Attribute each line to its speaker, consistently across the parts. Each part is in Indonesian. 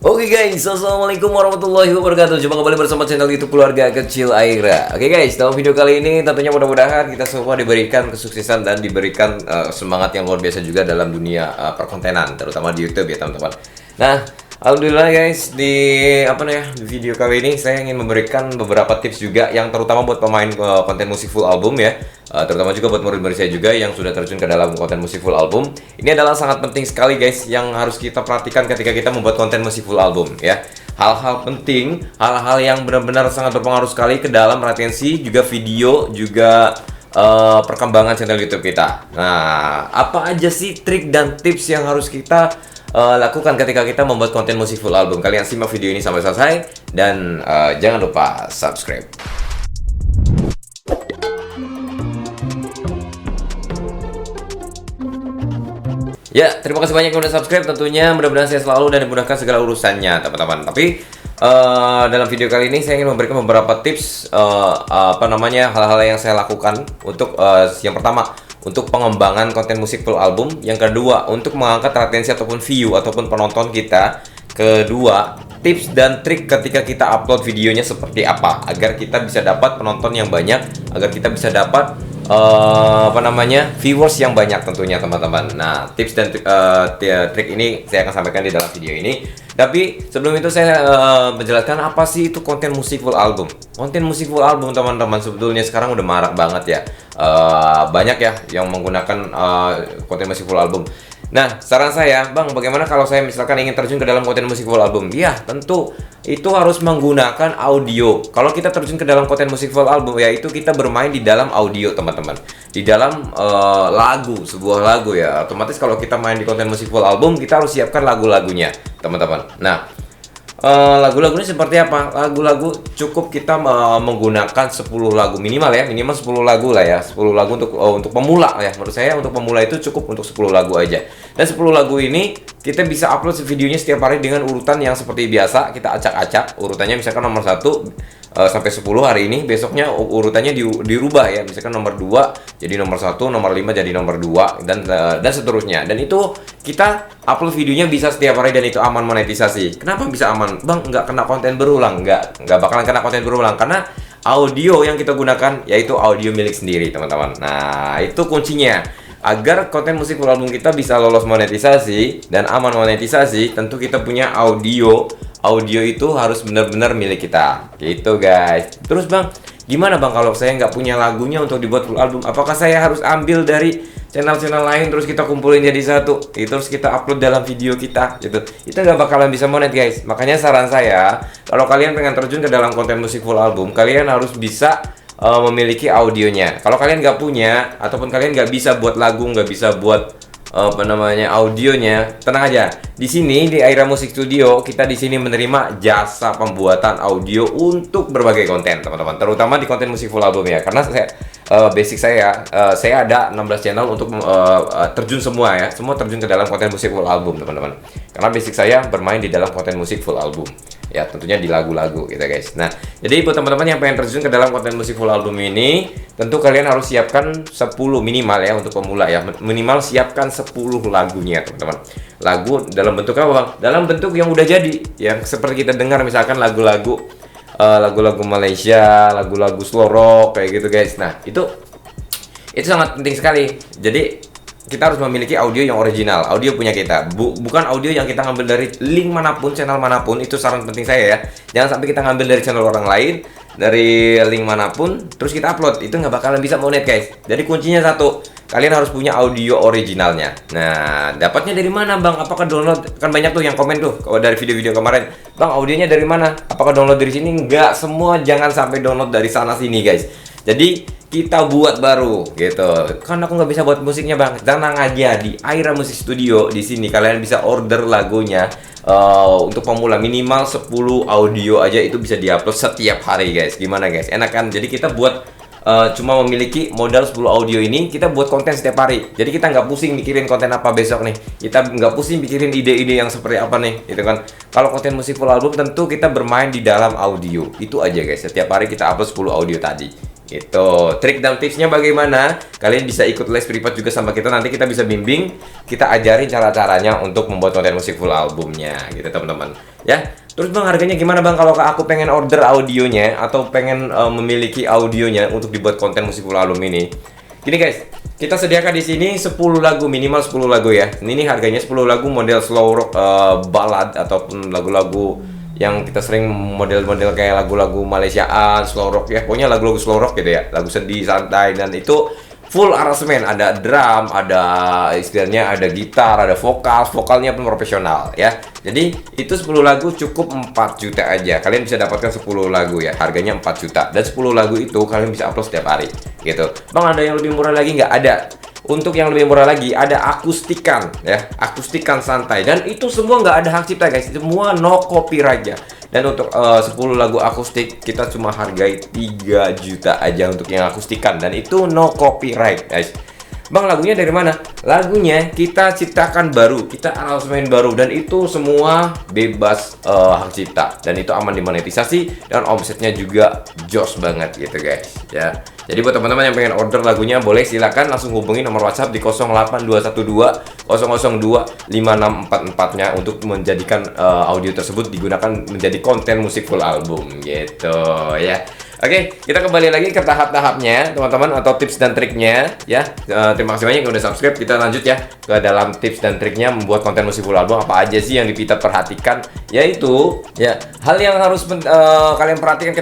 Speaker 1: Oke guys, assalamualaikum warahmatullahi wabarakatuh. Jumpa kembali bersama channel YouTube Keluarga Kecil Aira. Oke guys, dalam video kali ini tentunya mudah-mudahan kita semua diberikan kesuksesan dan diberikan semangat yang luar biasa juga dalam dunia perkontenan, terutama di YouTube ya teman-teman. Nah, alhamdulillah guys, di video kali ini saya ingin memberikan beberapa tips juga yang terutama buat pemain konten musik full album ya. Terutama juga buat murid-murid saya juga yang sudah terjun ke dalam konten musik full album. Ini adalah sangat penting sekali guys yang harus kita perhatikan ketika kita membuat konten musik full album ya. Hal-hal penting, hal-hal yang benar-benar sangat berpengaruh sekali ke dalam retensi juga video juga perkembangan channel YouTube kita. Nah, apa aja sih trik dan tips yang harus kita lakukan ketika kita membuat konten musik full album? Kalian simak video ini sampai selesai dan jangan lupa subscribe. Ya, terima kasih banyak yang udah subscribe tentunya. Mudah-mudahan saya selalu dan dimudahkan segala urusannya, teman-teman. Tapi dalam video kali ini saya ingin memberikan beberapa tips hal-hal yang saya lakukan untuk yang pertama, untuk pengembangan konten musik full album. Yang kedua, untuk mengangkat retensi ataupun view ataupun penonton kita. Kedua, tips dan trik ketika kita upload videonya seperti apa agar kita bisa dapat penonton yang banyak, agar kita bisa dapat viewers yang banyak tentunya teman-teman. Nah, tips dan trik ini saya akan sampaikan di dalam video ini. Tapi sebelum itu saya menjelaskan apa sih itu konten musik full album. Konten musik full album teman-teman sebetulnya sekarang udah marak banget ya. Banyak ya yang menggunakan konten musik full album. Nah, saran saya, Bang, bagaimana kalau saya misalkan ingin terjun ke dalam konten musik full album? Ya, tentu itu harus menggunakan audio. Kalau kita terjun ke dalam konten musik full album, yaitu kita bermain di dalam audio, teman-teman. Di dalam sebuah lagu ya. Otomatis kalau kita main di konten musik full album, kita harus siapkan lagu-lagunya, teman-teman. Nah, lagu-lagunya seperti apa? Lagu-lagu cukup kita menggunakan 10 lagu minimal ya, minimal 10 lagu lah ya. 10 lagu untuk pemula ya. Menurut saya untuk pemula itu cukup untuk 10 lagu aja. Dan 10 lagu ini kita bisa upload videonya setiap hari dengan urutan yang seperti biasa. Kita acak-acak urutannya, misalkan nomor 1 sampai 10 hari ini, besoknya urutannya dirubah ya. Misalkan nomor 2 jadi nomor 1, nomor 5 jadi nomor 2 dan seterusnya. Dan itu kita upload videonya bisa setiap hari dan itu aman monetisasi. Kenapa bisa aman? Bang, nggak kena konten berulang? Nggak bakalan kena konten berulang karena audio yang kita gunakan yaitu audio milik sendiri, teman-teman. Nah, itu kuncinya. Agar konten musik full album kita bisa lolos monetisasi dan aman monetisasi, tentu kita punya audio itu harus benar-benar milik kita gitu guys. Terus Bang, gimana Bang kalau saya nggak punya lagunya untuk dibuat full album? Apakah saya harus ambil dari channel-channel lain terus kita kumpulin jadi satu, terus kita upload dalam video kita gitu? Itu nggak bakalan bisa monet guys. Makanya saran saya, kalau kalian pengen terjun ke dalam konten musik full album, kalian harus bisa memiliki audionya. Kalau kalian nggak punya ataupun kalian nggak bisa buat lagu, nggak bisa buat audionya, tenang aja. Di sini di Aira Music Studio kita di sini menerima jasa pembuatan audio untuk berbagai konten, teman-teman. Terutama di konten musik full album ya. Karena saya ada 16 channel untuk terjun semua ya. Semua terjun ke dalam konten musik full album, teman-teman. Karena basic saya bermain di dalam konten musik full album. Ya, tentunya di lagu-lagu gitu guys. Nah, jadi buat teman-teman yang pengen terjun ke dalam konten musik full album ini, tentu kalian harus siapkan 10 minimal ya untuk pemula ya. Minimal siapkan 10 lagunya, teman-teman. Lagu dalam bentuk apa, Bang? Dalam bentuk yang udah jadi. Yang seperti kita dengar misalkan lagu-lagu Malaysia, lagu-lagu slow rock kayak gitu guys. Nah, itu sangat penting sekali. Jadi kita harus memiliki audio yang original, audio punya kita, bukan audio yang kita ngambil dari link manapun, channel manapun. Itu saran penting saya ya. Jangan sampai kita ngambil dari channel orang lain, dari link manapun, terus kita upload. Itu nggak bakalan bisa monet guys. Jadi kuncinya satu, kalian harus punya audio originalnya. Nah, dapatnya dari mana Bang? Apakah download? Kan banyak tuh yang komen tuh dari video-video kemarin, Bang, audionya dari mana? Apakah download dari sini? Nggak semua, jangan sampai download dari sana sini guys. Jadi kita buat baru gitu. Kan aku nggak bisa buat musiknya Bang. Tenang aja, di Aira Music Studio di sini kalian bisa order lagunya untuk pemula minimal 10 audio aja itu bisa diupload setiap hari guys. Gimana guys? Enak kan? Jadi kita buat cuma memiliki modal 10 audio ini, kita buat konten setiap hari. Jadi kita nggak pusing mikirin konten apa besok nih. Kita nggak pusing mikirin ide-ide yang seperti apa nih, gitu kan. Kalau konten musik full album tentu kita bermain di dalam audio. Itu aja guys. Setiap hari kita upload 10 audio tadi. Gitu. Trik dan tipsnya bagaimana? Kalian bisa ikut les privat juga sama kita. Nanti kita bisa bimbing, kita ajarin cara-caranya untuk membuat konten musik full albumnya, gitu teman-teman. Ya. Terus bang, harganya gimana bang kalau aku pengen order audionya atau pengen memiliki audionya untuk dibuat konten musik full album ini? Gini guys, kita sediakan di sini 10 lagu, minimal 10 lagu ya. Ini harganya 10 lagu model slow rock, ballad ataupun lagu-lagu yang kita sering model-model kayak lagu-lagu Malaysiaan, slow rock ya, pokoknya lagu-lagu slow rock gitu ya, lagu sedih, santai, dan itu full aransemen, ada drum, ada istilahnya ada gitar, ada vokalnya pun profesional ya. Jadi itu 10 lagu cukup 4 juta aja, kalian bisa dapatkan 10 lagu ya, harganya 4 juta, dan 10 lagu itu kalian bisa upload setiap hari gitu. Bang, ada yang lebih murah lagi nggak? Ada. Untuk yang lebih murah lagi ada akustikan ya, akustikan santai, dan itu semua nggak ada hak cipta guys, semua no copyright ya. Dan untuk 10 lagu akustik kita cuma hargai 3 juta aja untuk yang akustikan, dan itu no copyright guys. Bang, lagunya dari mana? Lagunya kita ciptakan baru, kita aransemen baru, dan itu semua bebas hak cipta, dan itu aman dimonetisasi, dan omsetnya juga jos banget gitu guys ya. Jadi buat teman-teman yang pengen order lagunya, boleh silakan langsung hubungi nomor WhatsApp di 08212 002 5644-nya untuk menjadikan audio tersebut digunakan menjadi konten musik full album gitu ya. Oke, kita kembali lagi ke tahap-tahapnya teman-teman, atau tips dan triknya ya. Terima kasih banyak yang udah subscribe. Kita lanjut ya ke dalam tips dan triknya membuat konten musik full album. Apa aja sih yang kita perhatikan? Yaitu ya, hal yang harus kalian perhatikan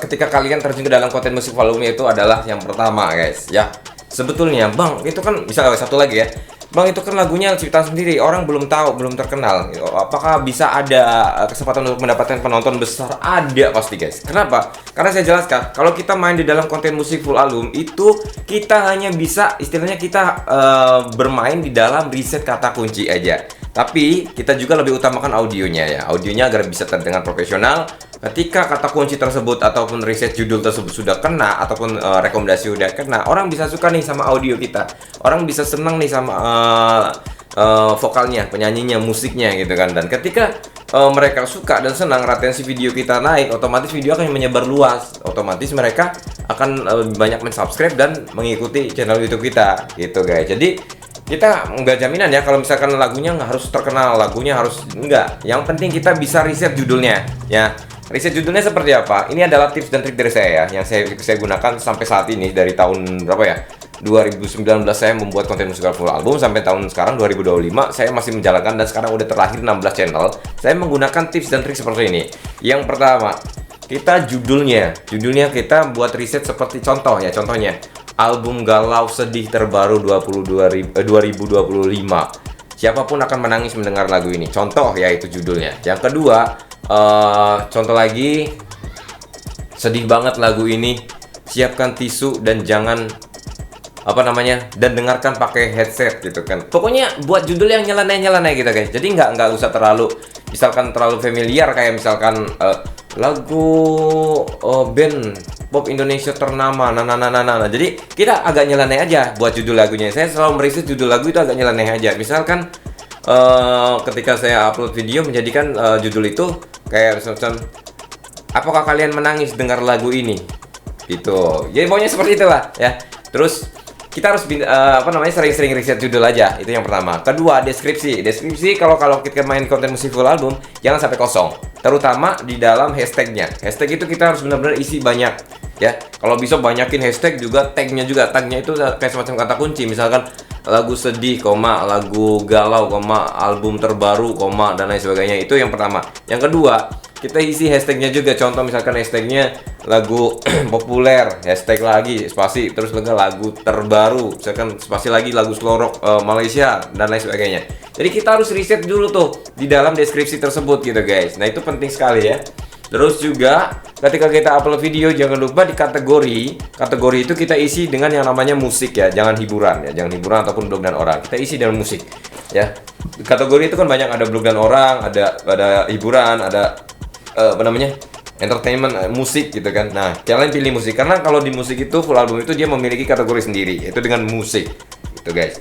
Speaker 1: ketika kalian terjun ke dalam konten musik full album itu adalah yang pertama guys ya. Sebetulnya bang, itu kan misalnya satu lagi ya, bang, itu kan lagunya ciptaan sendiri, orang belum tahu, belum terkenal. Apakah bisa ada kesempatan untuk mendapatkan penonton besar? Ada pasti guys. Kenapa? Karena saya jelaskan, kalau kita main di dalam konten musik full album itu kita hanya bisa, istilahnya kita bermain di dalam riset kata kunci aja. Tapi kita juga lebih utamakan audionya ya, audionya agar bisa terdengar profesional. Ketika kata kunci tersebut ataupun riset judul tersebut sudah kena, ataupun rekomendasi udah kena, orang bisa suka nih sama audio kita, orang bisa senang nih sama vokalnya, penyanyinya, musiknya gitu kan. Dan ketika mereka suka dan senang, retensi video kita naik, otomatis video akan menyebar luas, otomatis mereka akan banyak mensubscribe dan mengikuti channel YouTube kita gitu guys. Jadi kita nggak jaminan ya kalau misalkan lagunya nggak harus terkenal, lagunya harus enggak. Yang penting kita bisa riset judulnya ya. Riset judulnya seperti apa? Ini adalah tips dan trik dari saya ya, yang saya gunakan sampai saat ini dari tahun berapa ya? 2019 saya membuat konten musikal full album, sampai tahun sekarang 2025 saya masih menjalankan, dan sekarang udah terlahir 16 channel. Saya menggunakan tips dan trik seperti ini. Yang pertama, kita judulnya kita buat riset seperti contoh ya, contohnya album galau sedih terbaru 2025. Siapapun akan menangis mendengar lagu ini. Contoh ya, itu judulnya. Yang kedua, contoh lagi, sedih banget lagu ini, siapkan tisu dan jangan dan dengarkan pakai headset gitu kan. Pokoknya buat judul yang nyeleneh gitu guys. Jadi nggak usah terlalu familiar, kayak misalkan lagu band pop Indonesia ternama Jadi kita agak nyeleneh aja buat judul lagunya. Saya selalu meriset judul lagu itu agak nyeleneh aja. Misalkan ketika saya upload video, menjadikan judul itu kayak misalkan, apakah kalian menangis dengar lagu ini gitu. Jadi pokoknya seperti itulah ya. Terus kita harus sering-sering riset judul aja. Itu yang pertama. Kedua, deskripsi kalau kita main konten musik full album, jangan sampai kosong, terutama di dalam hashtagnya. Hashtag itu kita harus benar-benar isi banyak ya. Kalau bisa banyakin hashtag, juga tagnya itu kayak semacam kata kunci. Misalkan lagu sedih, lagu galau, album terbaru, dan lain sebagainya. Itu yang pertama. Yang kedua, kita isi hashtagnya juga. Contoh misalkan hashtagnya lagu populer, hashtag lagi spasi, terus lagu terbaru, misalkan spasi lagi lagu slow rock Malaysia, dan lain sebagainya. Jadi kita harus riset dulu tuh di dalam deskripsi tersebut gitu guys. Nah, itu penting sekali ya. Terus juga ketika kita upload video, jangan lupa di kategori itu kita isi dengan yang namanya musik ya, jangan hiburan ataupun blog dan orang. Kita isi dengan musik ya. Kategori itu kan banyak, ada blog dan orang, ada hiburan, ada entertainment, musik gitu kan. Nah, kalian pilih musik, karena kalau di musik itu full album itu dia memiliki kategori sendiri, itu dengan musik gitu guys.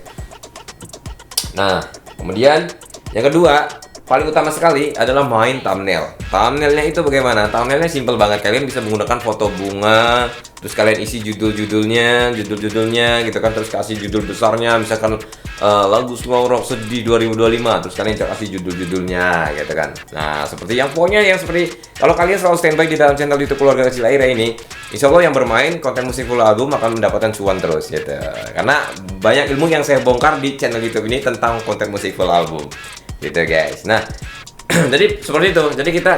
Speaker 1: Nah, kemudian yang kedua, paling utama sekali adalah main thumbnail. Thumbnailnya itu bagaimana? Thumbnailnya simple banget. Kalian bisa menggunakan foto bunga, terus kalian isi judul-judulnya gitu kan, terus kasih judul besarnya misalkan lagu slow rock sedih 2025, terus kalian kasih judul-judulnya gitu kan. Nah seperti yang pokoknya yang seperti kalau kalian selalu standby di dalam channel YouTube Keluarga Kecil Aira ini, insya Allah yang bermain konten musik full album akan mendapatkan cuan terus gitu, karena banyak ilmu yang saya bongkar di channel YouTube ini tentang konten musik full album gitu guys. Nah jadi seperti itu, jadi kita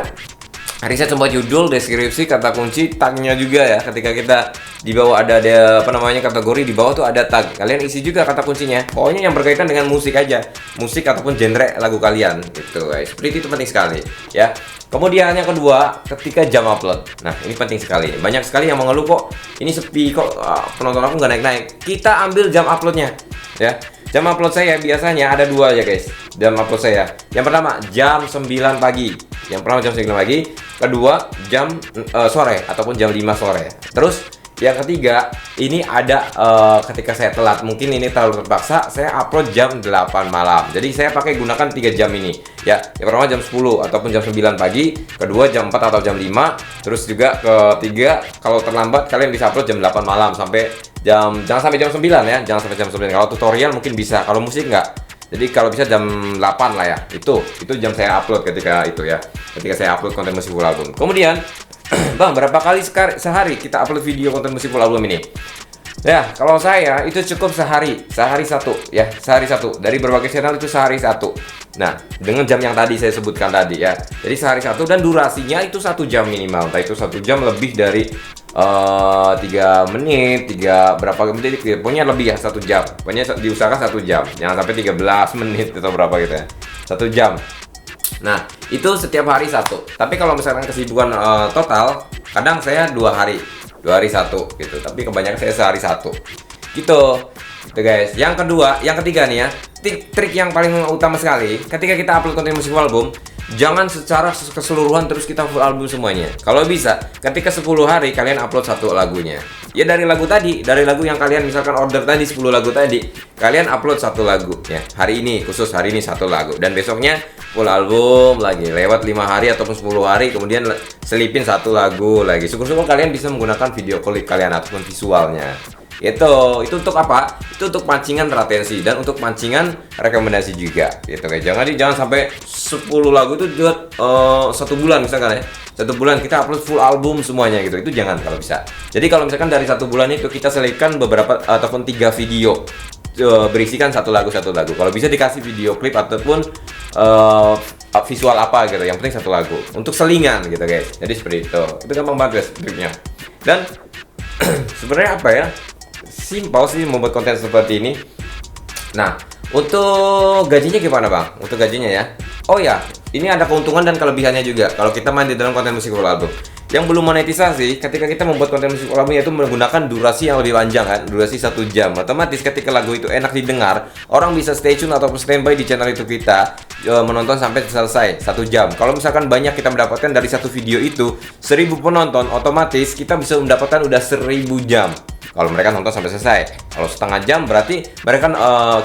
Speaker 1: riset semua judul, deskripsi, kata kunci, tagnya juga ya. Ketika kita di bawah ada apa namanya kategori, di bawah tuh ada tag. Kalian isi juga kata kuncinya. Pokoknya yang berkaitan dengan musik aja, musik ataupun genre lagu kalian gitu guys. Seperti itu penting sekali ya. Kemudian yang kedua, ketika jam upload. Nah ini penting sekali. Banyak sekali yang mengeluh kok ini sepi, kok penonton aku nggak naik-naik. Kita ambil jam uploadnya ya. Jam upload saya biasanya ada dua ya guys. Jam upload saya. Yang pertama jam 9 pagi. Yang pertama jam 9 pagi. Kedua jam sore ataupun jam 5 sore. Terus yang ketiga ini ada ketika saya telat, mungkin ini terlalu terpaksa, saya upload jam 8 malam. Jadi saya pakai gunakan 3 jam ini ya. Yang pertama jam 10 ataupun jam 9 pagi, kedua jam 4 atau jam 5, terus juga ketiga kalau terlambat kalian bisa upload jam 8 malam sampai jangan sampai jam 9 ya, jangan sampai jam 9. Kalau tutorial mungkin bisa, kalau musik enggak. Jadi kalau bisa jam 8 lah ya. Itu jam saya upload ketika itu ya. Ketika saya upload konten musik full album. Kemudian Bang, berapa kali sehari kita upload video konten musik full album ini? Ya, kalau saya itu cukup sehari satu ya, sehari satu. Dari berbagai channel itu sehari satu. Nah, dengan jam yang tadi saya sebutkan tadi ya. Jadi sehari satu dan durasinya itu 1 jam minimal. Entah itu 1 jam lebih dari 3 menit, 3 berapa menit, pokoknya lebih ya 1 jam. Pokoknya diusahakan 1 jam. Jangan sampai 13 menit atau berapa gitu ya. 1 jam. Nah, itu setiap hari satu. Tapi kalau misalkan kesibukan total, kadang saya 2 hari satu gitu. Tapi kebanyakan saya sehari satu. Gitu guys. Yang ketiga nih ya, trik yang paling utama sekali ketika kita upload konten musik full album, jangan secara keseluruhan terus kita full album semuanya. Kalau bisa, ketika 10 hari kalian upload 1 lagunya. Ya dari lagu yang kalian misalkan order tadi 10 lagu tadi, kalian upload 1 lagu ya. Hari ini 1 lagu dan besoknya full album lagi. Lewat 5 hari ataupun 10 hari kemudian selipin 1 lagu lagi. Syukur-syukur kalian bisa menggunakan video klip kalian ataupun visualnya. Itu untuk apa? Itu untuk pancingan retensi dan untuk pancingan rekomendasi juga gitu guys. Jangan sampai 10 lagu itu buat 1 bulan misalkan ya. 1 bulan kita upload full album semuanya gitu. Itu jangan kalau bisa. Jadi kalau misalkan dari 1 bulan itu kita selipkan beberapa ataupun 3 video berisikan 1 lagu. Kalau bisa dikasih video klip ataupun visual apa gitu. Yang penting 1 lagu untuk selingan gitu guys. Jadi seperti itu. Itu gampang banget guys triknya. Dan sebenarnya apa ya? Simpel sih membuat konten seperti ini. Nah, untuk gajinya gimana bang? Untuk gajinya ya. Oh ya, ini ada keuntungan dan kelebihannya juga kalau kita main di dalam konten musik full album. Yang belum monetisasi, ketika kita membuat konten musik full album yaitu menggunakan durasi yang lebih panjang kan, durasi 1 jam. Otomatis ketika lagu itu enak didengar, orang bisa stay tune ataupun standby di channel itu kita menonton sampai selesai 1 jam. Kalau misalkan banyak kita mendapatkan dari satu video itu 1000 penonton, otomatis kita bisa mendapatkan udah 1000 jam. Kalau mereka nonton sampai selesai. Kalau setengah jam berarti mereka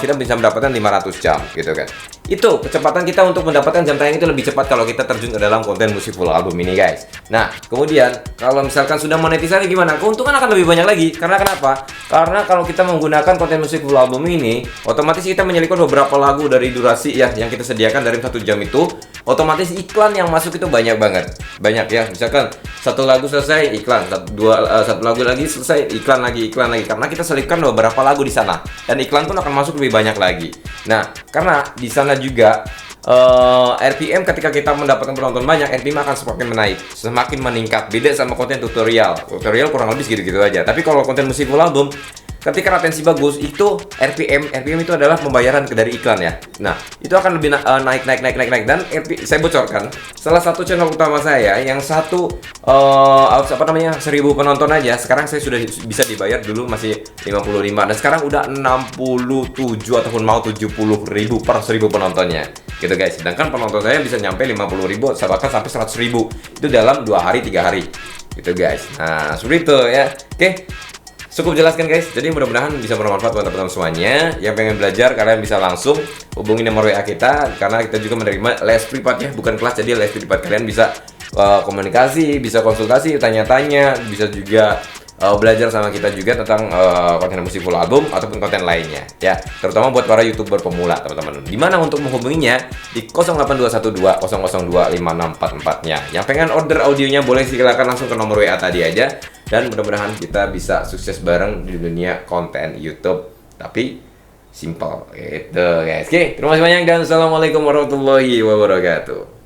Speaker 1: kita bisa mendapatkan 500 jam gitu kan. Itu kecepatan kita untuk mendapatkan jam tayang itu lebih cepat kalau kita terjun ke dalam konten musik full album ini guys. Nah, kemudian kalau misalkan sudah monetisasi gimana? Keuntungan akan lebih banyak lagi. Karena kenapa? Karena kalau kita menggunakan konten musik full album ini, otomatis kita menyelipkan beberapa lagu dari durasi ya yang kita sediakan dari 1 jam itu. Otomatis iklan yang masuk itu banyak banget. Banyak ya. Misalkan 1 lagu selesai iklan, 1 lagu lagi selesai iklan lagi. Karena kita selipkan beberapa lagu di sana dan iklan pun akan masuk lebih banyak lagi. Nah, karena di sana juga RPM ketika kita mendapatkan penonton banyak, RPM akan semakin meningkat. Beda sama konten tutorial kurang lebih segitu-gitu aja. Tapi kalau konten musik full album, ketika retensi bagus itu RPM itu adalah pembayaran dari iklan ya. Nah, itu akan lebih naik dan saya bocorkan salah satu channel utama saya yang 1000 penonton aja sekarang saya sudah bisa dibayar, dulu masih 55 dan sekarang udah 67 ataupun mau 70.000 per 1000 penontonnya gitu guys. Sedangkan penonton saya bisa nyampe 50.000 bahkan sampai 100.000 itu dalam 2 hari 3 hari gitu guys. Nah, seperti itu ya. Oke. Cukup jelaskan guys, jadi mudah-mudahan bisa bermanfaat buat teman-teman semuanya. Yang pengen belajar kalian bisa langsung hubungi nomor WA kita, karena kita juga menerima les privat ya, bukan kelas, jadi les privat. Kalian bisa komunikasi, bisa konsultasi, tanya-tanya, bisa juga belajar sama kita juga tentang konten musik full album ataupun konten lainnya ya, terutama buat para YouTuber pemula teman-teman. Dimana untuk menghubunginya di 08212 002 5644-nya. Yang pengen order audionya boleh silakan langsung ke nomor WA tadi aja, dan mudah-mudahan kita bisa sukses bareng di dunia konten YouTube tapi simple gitu guys. Oke, terima kasih banyak dan assalamualaikum warahmatullahi wabarakatuh.